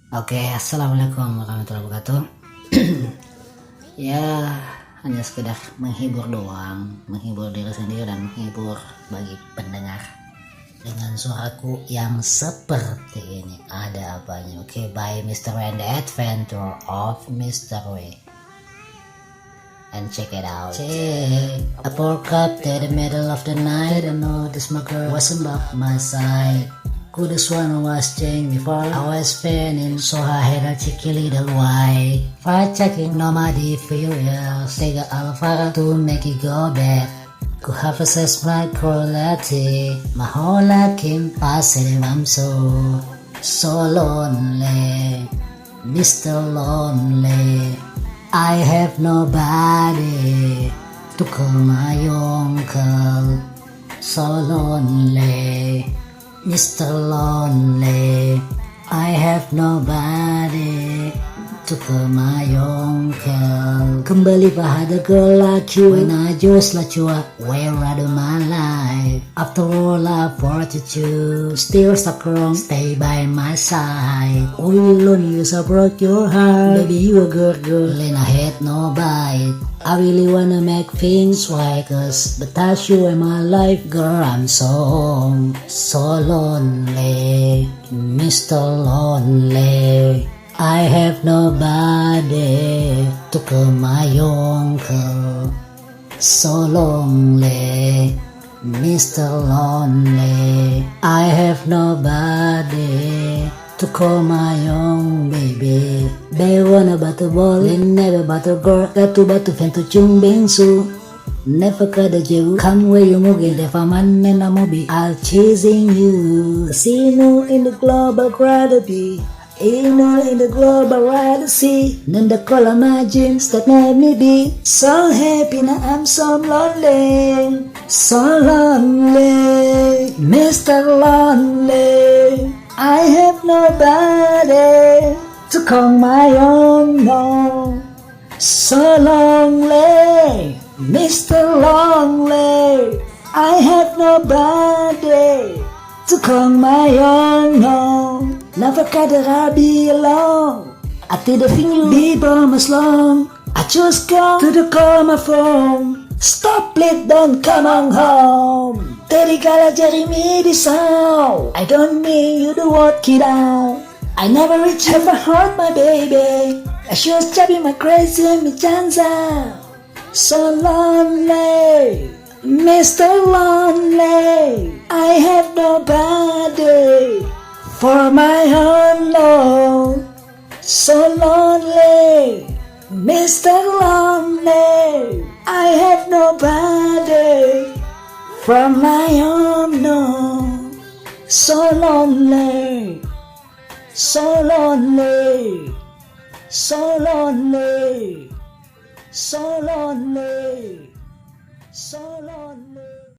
Oke, assalamualaikum warahmatullahi wabarakatuh. Ya, hanya sekedar menghibur doang, menghibur diri sendiri dan menghibur bagi pendengar dengan suaraku yang seperti ini. Ada apanya? Oke, by Mr. W and the Adventure of Mr. W. And check it out. Check. I woke up to the middle of the night and noticed my girl wasn't by my side. Could've sworn I was changed before I was fanning, so I had a cheeky little why. For checking nobody for years, take a alpha to make it go bad. Could have assessed my quality, my whole life came positive. I'm so lonely, Mr. Lonely. I have nobody to call my uncle. So lonely, Mr. Lonely. I have nobody to call my uncle. Kembali pada girl like you, when I just let you up, where rather my life. After all I've wanted you, still stuck around, stay by my side. Oh, you lonely, I broke your heart. Baby, you a good girl, and I had no bite. I really wanna make things right, cause without you in my life, girl, I'm so lonely, Mr. Lonely. I have nobody to call my uncle. So lonely, Mr. Lonely. I have nobody to call my own baby. They wanna butter ball and never butter girl. Got to butter fan to chung bing su. Never kada you come where you move in the faman and I'm be. I'll chasing you. Casino in the global gravity. Inner in the global ride sea. Nanda call my dreams that made me be so happy. Now I'm so lonely, Mr. Lonely. I have nobody to call my own, no. So lonely, Mr. Lonely. I have nobody to call my own, no. Never kada I be alone. I didn't think you be by my long. I just come to the call my phone. Stop it, don't come on home. Tadi kala jari me di sound. I don't mean you to walk it out. I never reach ever hurt my baby. I just be my crazy me chanza. So lonely, Mr. Lonely. I have nobody for my own love. So lonely, Mr. Lonely. I have nobody from my own love. So lonely, so lonely, so lonely, so lonely, so lonely.